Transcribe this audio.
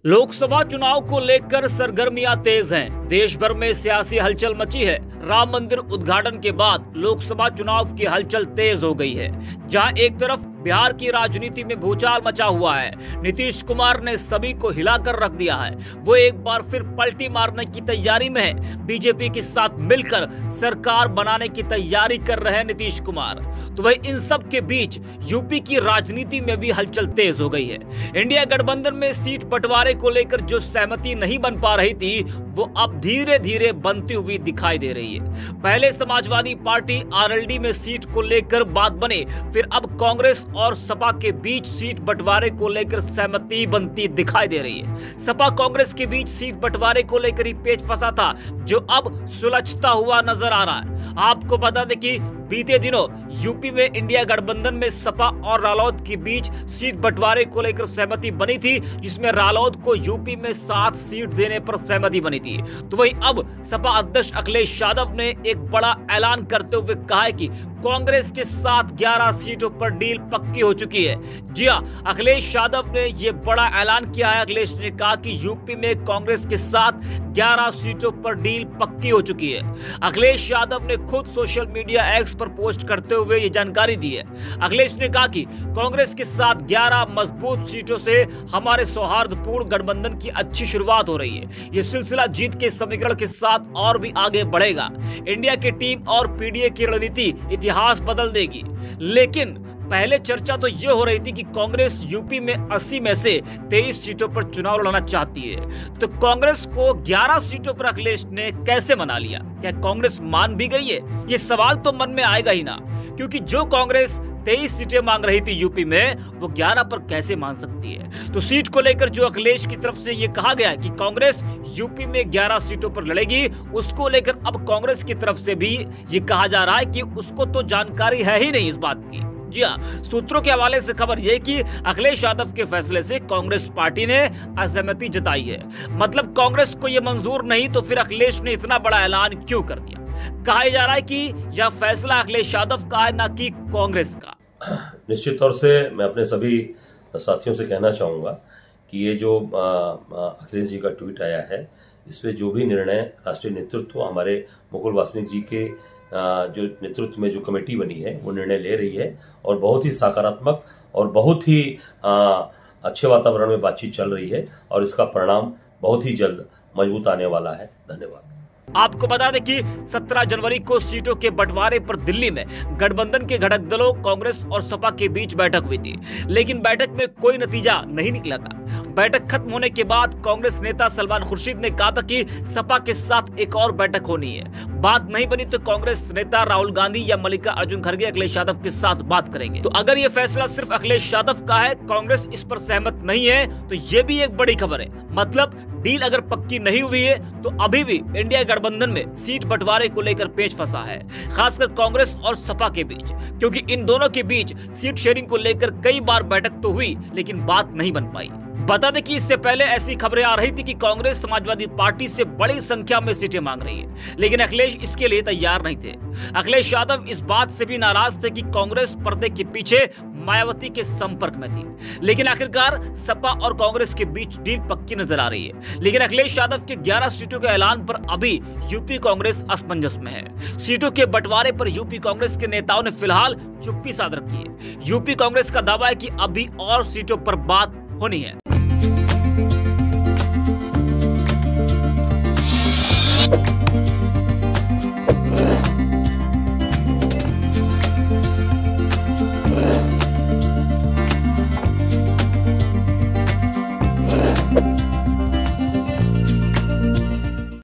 लोकसभा चुनाव को लेकर सरगर्मियां तेज हैं। देश भर में सियासी हलचल मची है। राम मंदिर उद्घाटन के बाद लोकसभा चुनाव की हलचल तेज हो गई है, जहां एक तरफ बिहार की राजनीति में भूचाल मचा हुआ है। नीतीश कुमार ने सभी को हिलाकर रख दिया है। वो एक बार फिर पलटी मारने की तैयारी में है। बीजेपी के साथ मिलकर सरकार बनाने की तैयारी कर रहे हैं नीतीश कुमार। तो वही इन सब के बीच यूपी की राजनीति में भी हलचल तेज हो गई है। इंडिया गठबंधन में सीट बंटवारे को लेकर जो सहमति नहीं बन पा रही थी, वो अब धीरे धीरे बनती हुई दिखाई दे रही है। पहले समाजवादी पार्टी आरएलडी में सीट को लेकर बात बने, फिर अब कांग्रेस और सपा के बीच सीट बंटवारे को लेकर सहमति बनती दिखाई दे रही है। सपा कांग्रेस के बीच सीट बंटवारे को लेकर ही पेच फंसा था, जो अब सुलझता हुआ नजर आ रहा है। आपको बता दें कि बीते दिनों यूपी में इंडिया गठबंधन में सपा और रालोद के बीच सीट बंटवारे को लेकर सहमति बनी थी, जिसमें रालोद को यूपी में 7 सीट देने पर सहमति बनी थी। तो वहीं अब सपा अध्यक्ष अखिलेश यादव ने एक बड़ा ऐलान करते हुए कहा है कि कांग्रेस के साथ 11 सीटों पर डील पक्की हो चुकी है। जी हां, अखिलेश यादव ने यह बड़ा ऐलान किया है। अखिलेश ने कहा कि यूपी में कांग्रेस के साथ 11 सीटों पर डील पक्की हो चुकी है। अखिलेश यादव ने खुद सोशल मीडिया एक्स पर पोस्ट करते हुए ये जानकारी दी है। अखिलेश ने कहा कि कांग्रेस के साथ 11 मजबूत सीटों से हमारे सौहार्दपूर्ण गठबंधन की अच्छी शुरुआत हो रही है। ये सिलसिला जीत के समीकरण के साथ और भी आगे बढ़ेगा। इंडिया की टीम और पीडीए की रणनीति इतिहास बदल देगी। लेकिन पहले चर्चा तो यह हो रही थी कि कांग्रेस यूपी में 80 में से 23 सीटों पर चुनाव लड़ना चाहती है। तो कांग्रेस को 11 सीटों पर अखिलेश ने कैसे मना लिया? क्या कांग्रेस मान भी गई है? ये सवाल तो मन में आएगा ही ना, क्योंकि जो कांग्रेस 23 सीटें मांग रही थी यूपी में, वो 11 पर कैसे मान सकती है? तो सीट को लेकर जो अखिलेश की तरफ से ये कहा गया है कि कांग्रेस यूपी में 11 सीटों पर लड़ेगी, उसको लेकर अब कांग्रेस की तरफ से भी ये कहा जा रहा है कि उसको तो जानकारी है ही नहीं इस बात की। जी हाँ, सूत्रों के हवाले से खबर यह कि अखिलेश यादव के फैसले से कांग्रेस पार्टी ने असहमति जताई है। मतलब कांग्रेस को यह मंजूर नहीं, तो फिर अखिलेश ने इतना बड़ा ऐलान क्यों कर दिया? कहा जा रहा है कि यह फैसला अखिलेश यादव का है, ना कि कांग्रेस का। निश्चित तौर से मैं अपने सभी साथियों से कहना चाहूंगा कि ये जो अखिलेश जी का ट्वीट आया है, इसमें जो भी निर्णय राष्ट्रीय नेतृत्व हमारे मुकुल वासनिक जी के जो नेतृत्व में जो कमेटी बनी है, वो निर्णय ले रही है और बहुत ही सकारात्मक और बहुत ही अच्छे वातावरण में बातचीत चल रही है और इसका परिणाम बहुत ही जल्द मजबूत आने वाला है। धन्यवाद। आपको बता दें कि 17 जनवरी को सीटों के बंटवारे पर दिल्ली में गठबंधन के घटक दलों कांग्रेस और सपा के बीच बैठक हुई थी, लेकिन बैठक में कोई नतीजा नहीं निकला था। बैठक खत्म होने के बाद कांग्रेस नेता सलमान खुर्शीद ने कहा था कि सपा के साथ एक और बैठक होनी है। बात नहीं बनी तो कांग्रेस नेता राहुल गांधी या मल्लिकार्जुन खड़गे अखिलेश यादव के साथ बात करेंगे। तो अगर ये फैसला सिर्फ अखिलेश यादव का है, कांग्रेस इस पर सहमत नहीं है, तो ये भी एक बड़ी खबर है। मतलब डील अगर पक्की नहीं हुई है, तो अभी भी इंडिया गठबंधन में सीट बंटवारे को लेकर पेच फंसा है, खासकर कांग्रेस और सपा के बीच, क्योंकि इन दोनों के बीच सीट शेयरिंग को लेकर कई बार बैठक तो हुई, लेकिन बात नहीं बन पाई। बता दें कि इससे पहले ऐसी खबरें आ रही थी कि कांग्रेस समाजवादी पार्टी से बड़ी संख्या में सीटें मांग रही है, लेकिन अखिलेश इसके लिए तैयार नहीं थे। अखिलेश यादव इस बात से भी नाराज थे कि कांग्रेस पर्दे के पीछे मायावती के संपर्क में थी, लेकिन आखिरकार सपा और कांग्रेस के बीच डील पक्की नजर आ रही है। लेकिन अखिलेश यादव के 11 सीटों के ऐलान पर अभी यूपी कांग्रेस असमंजस में है। सीटों के बंटवारे पर यूपी कांग्रेस के नेताओं ने फिलहाल चुप्पी साध रखी है। यूपी कांग्रेस का दावा है कि अभी और सीटों पर बात होनी है।